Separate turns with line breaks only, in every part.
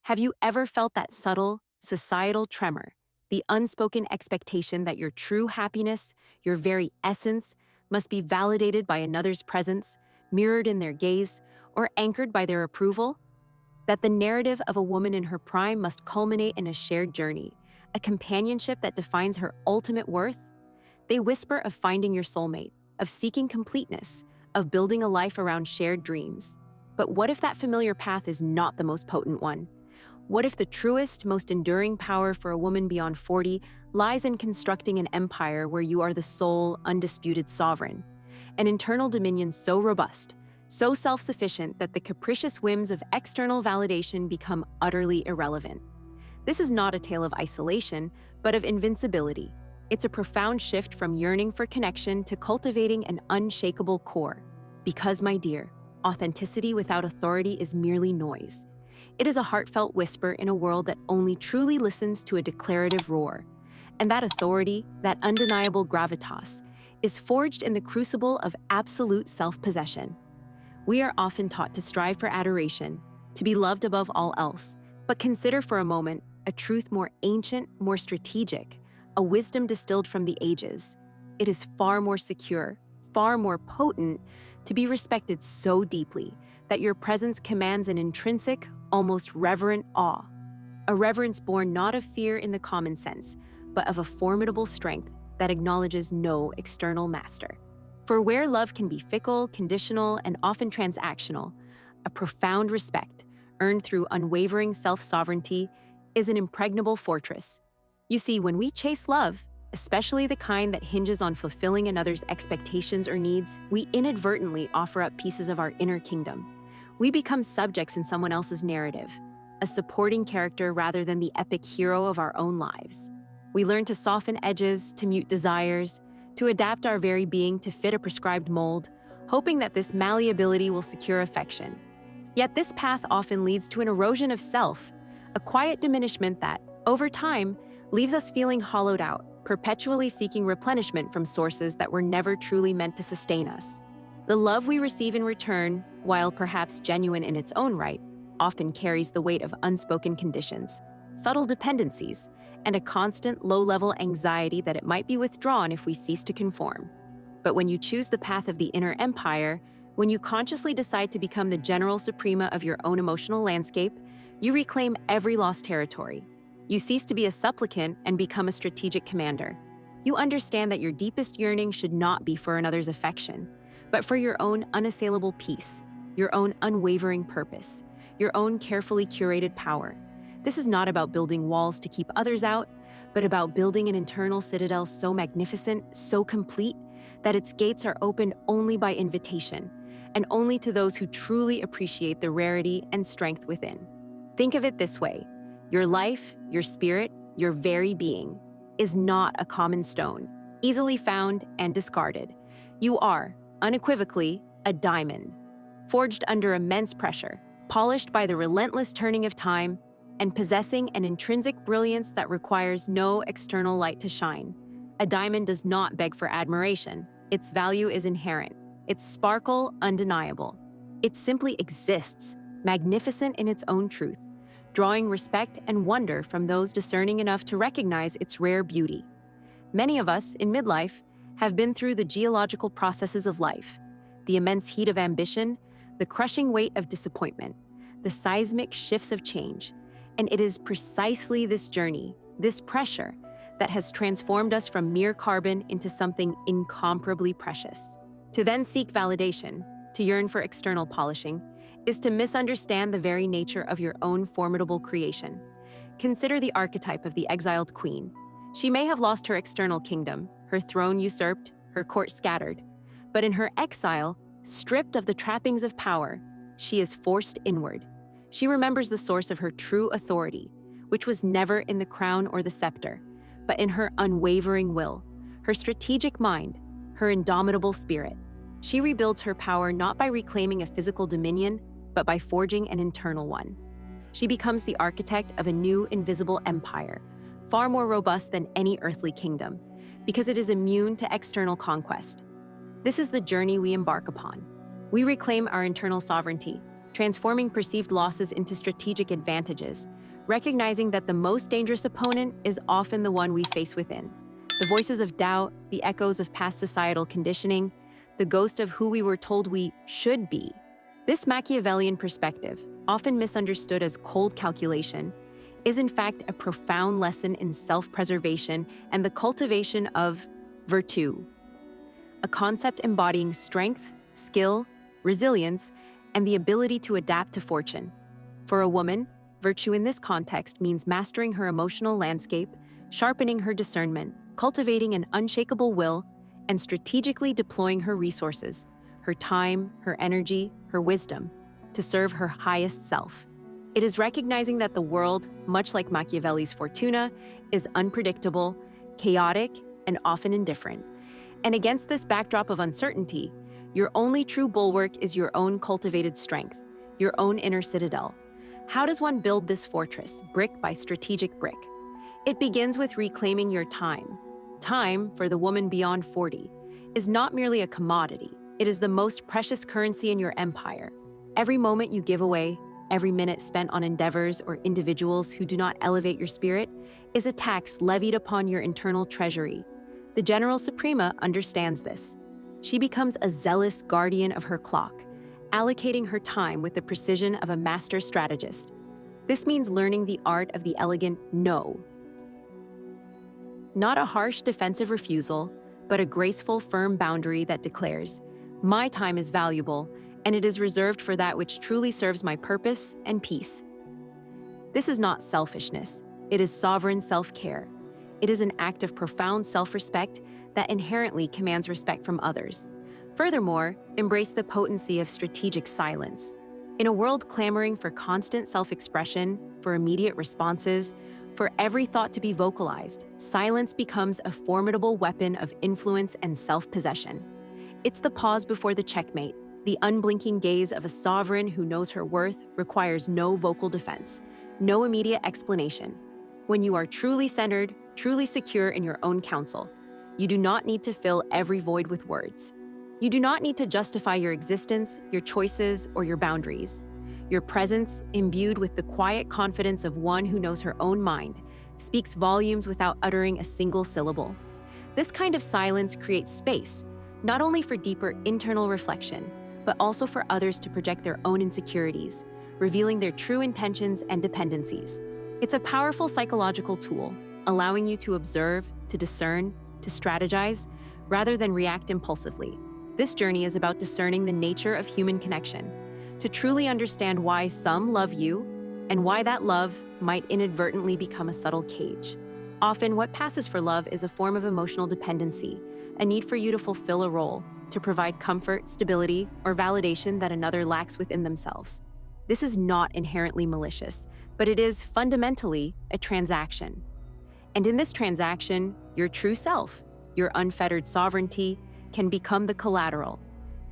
Have you ever felt that subtle, societal tremor, the unspoken expectation that your true happiness, your very essence, must be validated by another's presence, mirrored in their gaze, or anchored by their approval? That the narrative of a woman in her prime must culminate in a shared journey, a companionship that defines her ultimate worth? They whisper of finding your soulmate, of seeking completeness, of building a life around shared dreams. But what if that familiar path is not the most potent one? What if the truest, most enduring power for a woman beyond 40 lies in constructing an empire where you are the sole, undisputed sovereign? An internal dominion so robust, so self-sufficient that the capricious whims of external validation become utterly irrelevant. This is not a tale of isolation, but of invincibility. It's a profound shift from yearning for connection to cultivating an unshakable core. Because, my dear, authenticity without authority is merely noise. It is a heartfelt whisper in a world that only truly listens to a declarative roar. And that authority, that undeniable gravitas, is forged in the crucible of absolute self-possession. We are often taught to strive for adoration, to be loved above all else. But consider for a moment a truth more ancient, more strategic, a wisdom distilled from the ages. It is far more secure, far more potent, to be respected so deeply that your presence commands an intrinsic, almost reverent awe. A reverence born not of fear in the common sense, but of a formidable strength that acknowledges no external master. For where love can be fickle, conditional, and often transactional, a profound respect, earned through unwavering self-sovereignty, is an impregnable fortress. You see, when we chase love, especially the kind that hinges on fulfilling another's expectations or needs, we inadvertently offer up pieces of our inner kingdom. We become subjects in someone else's narrative, a supporting character rather than the epic hero of our own lives. We learn to soften edges, to mute desires, to adapt our very being to fit a prescribed mold, hoping that this malleability will secure affection. Yet this path often leads to an erosion of self, a quiet diminishment that, over time, leaves us feeling hollowed out, perpetually seeking replenishment from sources that were never truly meant to sustain us. The love we receive in return, while perhaps genuine in its own right, often carries the weight of unspoken conditions, subtle dependencies, and a constant low-level anxiety that it might be withdrawn if we cease to conform. But when you choose the path of the inner empire, when you consciously decide to become the General Suprema of your own emotional landscape, you reclaim every lost territory. You cease to be a supplicant and become a strategic commander. You understand that your deepest yearning should not be for another's affection, but for your own unassailable peace, your own unwavering purpose, your own carefully curated power. This is not about building walls to keep others out, but about building an internal citadel so magnificent, so complete, that its gates are opened only by invitation, and only to those who truly appreciate the rarity and strength within. Think of it this way: your life, your spirit, your very being is not a common stone, easily found and discarded. You are, unequivocally, a diamond, forged under immense pressure, polished by the relentless turning of time, and possessing an intrinsic brilliance that requires no external light to shine. A diamond does not beg for admiration. Its value is inherent, its sparkle undeniable. It simply exists, magnificent in its own truth, drawing respect and wonder from those discerning enough to recognize its rare beauty. Many of us, in midlife, have been through the geological processes of life, the immense heat of ambition, the crushing weight of disappointment, the seismic shifts of change. And it is precisely this journey, this pressure, that has transformed us from mere carbon into something incomparably precious. To then seek validation, to yearn for external polishing, is to misunderstand the very nature of your own formidable creation. Consider the archetype of the exiled queen. She may have lost her external kingdom, her throne usurped, her court scattered, but in her exile, stripped of the trappings of power, she is forced inward. She remembers the source of her true authority, which was never in the crown or the scepter, but in her unwavering will, her strategic mind, her indomitable spirit. She rebuilds her power not by reclaiming a physical dominion, but by forging an internal one. She becomes the architect of a new invisible empire, far more robust than any earthly kingdom, because it is immune to external conquest. This is the journey we embark upon. We reclaim our internal sovereignty, transforming perceived losses into strategic advantages, recognizing that the most dangerous opponent is often the one we face within. The voices of doubt, the echoes of past societal conditioning, the ghost of who we were told we should be. This Machiavellian perspective, often misunderstood as cold calculation, is in fact a profound lesson in self-preservation and the cultivation of virtu, a concept embodying strength, skill, resilience, and the ability to adapt to fortune. For a woman, virtue in this context means mastering her emotional landscape, sharpening her discernment, cultivating an unshakable will, and strategically deploying her resources, her time, her energy, her wisdom, to serve her highest self. It is recognizing that the world, much like Machiavelli's Fortuna, is unpredictable, chaotic, and often indifferent. And against this backdrop of uncertainty, your only true bulwark is your own cultivated strength, your own inner citadel. How does one build this fortress, brick by strategic brick? It begins with reclaiming your time. Time, for the woman beyond 40, is not merely a commodity. It is the most precious currency in your empire. Every moment you give away, every minute spent on endeavors or individuals who do not elevate your spirit, is a tax levied upon your internal treasury. The General Suprema understands this. She becomes a zealous guardian of her clock, allocating her time with the precision of a master strategist. This means learning the art of the elegant no. Not a harsh defensive refusal, but a graceful, firm boundary that declares, my time is valuable, and it is reserved for that which truly serves my purpose and peace. This is not selfishness. It is sovereign self-care. It is an act of profound self-respect that inherently commands respect from others. Furthermore, embrace the potency of strategic silence. In a world clamoring for constant self-expression, for immediate responses, for every thought to be vocalized, silence becomes a formidable weapon of influence and self-possession. It's the pause before the checkmate. The unblinking gaze of a sovereign who knows her worth requires no vocal defense, no immediate explanation. When you are truly centered, truly secure in your own counsel, you do not need to fill every void with words. You do not need to justify your existence, your choices, or your boundaries. Your presence, imbued with the quiet confidence of one who knows her own mind, speaks volumes without uttering a single syllable. This kind of silence creates space, not only for deeper internal reflection, but also for others to project their own insecurities, revealing their true intentions and dependencies. It's a powerful psychological tool, allowing you to observe, to discern, to strategize, rather than react impulsively. This journey is about discerning the nature of human connection, to truly understand why some love you and why that love might inadvertently become a subtle cage. Often, what passes for love is a form of emotional dependency, a need for you to fulfill a role, to provide comfort, stability, or validation that another lacks within themselves. This is not inherently malicious, but it is fundamentally a transaction. And in this transaction, your true self, your unfettered sovereignty, can become the collateral.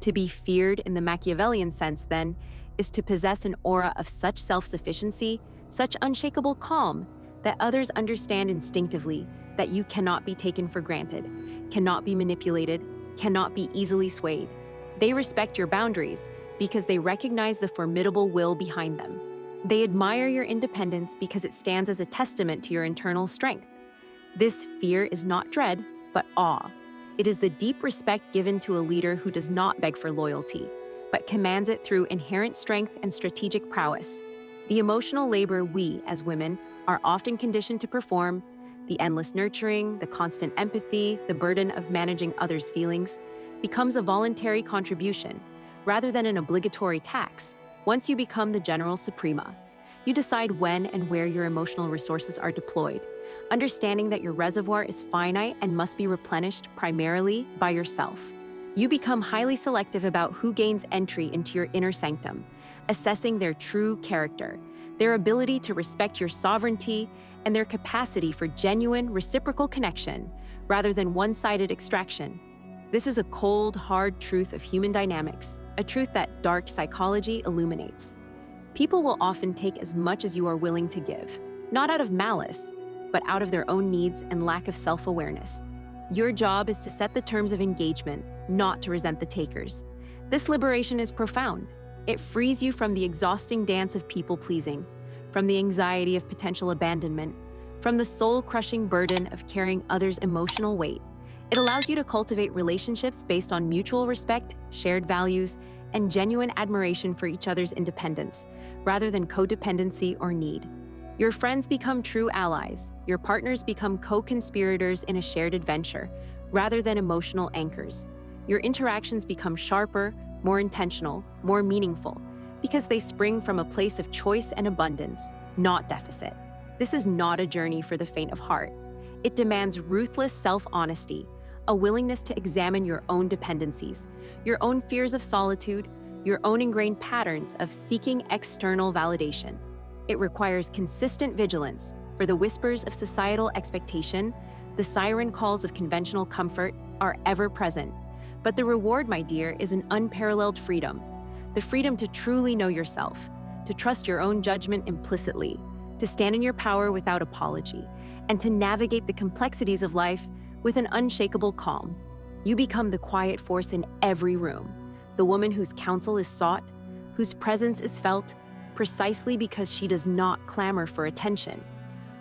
To be feared in the Machiavellian sense, then, is to possess an aura of such self-sufficiency, such unshakable calm, that others understand instinctively that you cannot be taken for granted, cannot be manipulated, cannot be easily swayed. They respect your boundaries because they recognize the formidable will behind them. They admire your independence because it stands as a testament to your internal strength. This fear is not dread, but awe. It is the deep respect given to a leader who does not beg for loyalty, but commands it through inherent strength and strategic prowess. The emotional labor we, as women, are often conditioned to perform, the endless nurturing, the constant empathy, the burden of managing others' feelings, becomes a voluntary contribution, rather than an obligatory tax. Once you become the General Suprema, you decide when and where your emotional resources are deployed, understanding that your reservoir is finite and must be replenished primarily by yourself. You become highly selective about who gains entry into your inner sanctum, assessing their true character, their ability to respect your sovereignty, and their capacity for genuine, reciprocal connection, rather than one-sided extraction. This is a cold, hard truth of human dynamics, a truth that dark psychology illuminates. People will often take as much as you are willing to give, not out of malice, but out of their own needs and lack of self-awareness. Your job is to set the terms of engagement, not to resent the takers. This liberation is profound. It frees you from the exhausting dance of people-pleasing, from the anxiety of potential abandonment, from the soul-crushing burden of carrying others' emotional weight. It allows you to cultivate relationships based on mutual respect, shared values, and genuine admiration for each other's independence, rather than codependency or need. Your friends become true allies. Your partners become co-conspirators in a shared adventure, rather than emotional anchors. Your interactions become sharper, more intentional, more meaningful, because they spring from a place of choice and abundance, not deficit. This is not a journey for the faint of heart. It demands ruthless self-honesty, a willingness to examine your own dependencies, your own fears of solitude, your own ingrained patterns of seeking external validation. It requires consistent vigilance, for the whispers of societal expectation, the siren calls of conventional comfort, are ever present. But the reward, my dear, is an unparalleled freedom. The freedom to truly know yourself, to trust your own judgment implicitly, to stand in your power without apology, and to navigate the complexities of life with an unshakable calm. You become the quiet force in every room, the woman whose counsel is sought, whose presence is felt, precisely because she does not clamor for attention.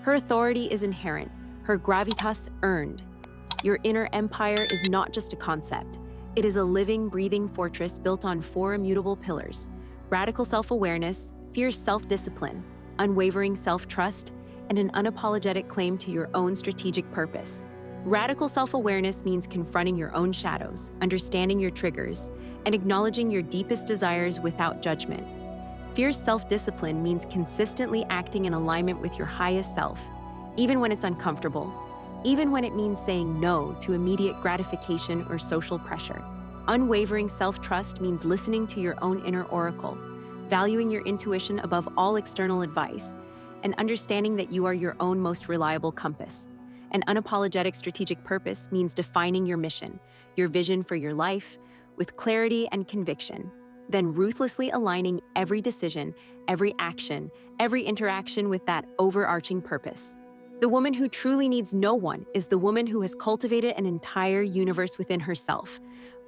Her authority is inherent, her gravitas earned. Your inner empire is not just a concept. It is a living, breathing fortress built on 4 immutable pillars: radical self-awareness, fierce self-discipline, unwavering self-trust, and an unapologetic claim to your own strategic purpose. Radical self-awareness means confronting your own shadows, understanding your triggers, and acknowledging your deepest desires without judgment. Fierce self-discipline means consistently acting in alignment with your highest self, even when it's uncomfortable, even when it means saying no to immediate gratification or social pressure. Unwavering self-trust means listening to your own inner oracle, valuing your intuition above all external advice, and understanding that you are your own most reliable compass. An unapologetic strategic purpose means defining your mission, your vision for your life, with clarity and conviction, then ruthlessly aligning every decision, every action, every interaction with that overarching purpose. The woman who truly needs no one is the woman who has cultivated an entire universe within herself.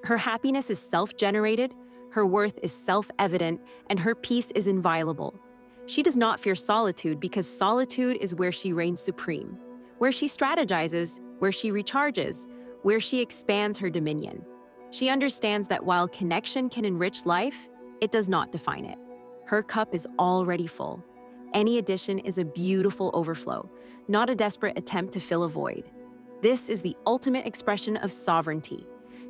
Her happiness is self-generated, her worth is self-evident, and her peace is inviolable. She does not fear solitude because solitude is where she reigns supreme, where she strategizes, where she recharges, where she expands her dominion. She understands that while connection can enrich life, it does not define it. Her cup is already full. Any addition is a beautiful overflow, not a desperate attempt to fill a void. This is the ultimate expression of sovereignty,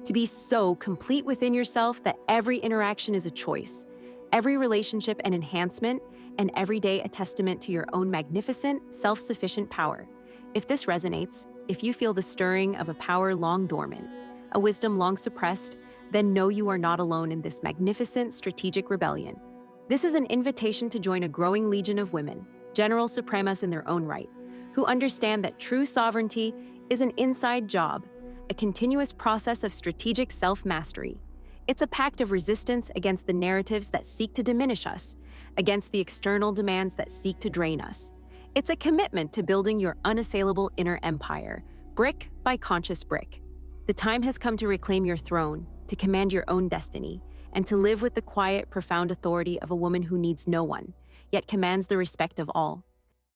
to be so complete within yourself that every interaction is a choice, every relationship an enhancement, and every day a testament to your own magnificent, self-sufficient power. If this resonates, if you feel the stirring of a power long dormant, a wisdom long suppressed, then know you are not alone in this magnificent strategic rebellion. This is an invitation to join a growing legion of women, General Supremas in their own right, who understand that true sovereignty is an inside job, a continuous process of strategic self-mastery. It's a pact of resistance against the narratives that seek to diminish us, against the external demands that seek to drain us. It's a commitment to building your unassailable inner empire, brick by conscious brick. The time has come to reclaim your throne, to command your own destiny, and to live with the quiet, profound authority of a woman who needs no one, yet commands the respect of all.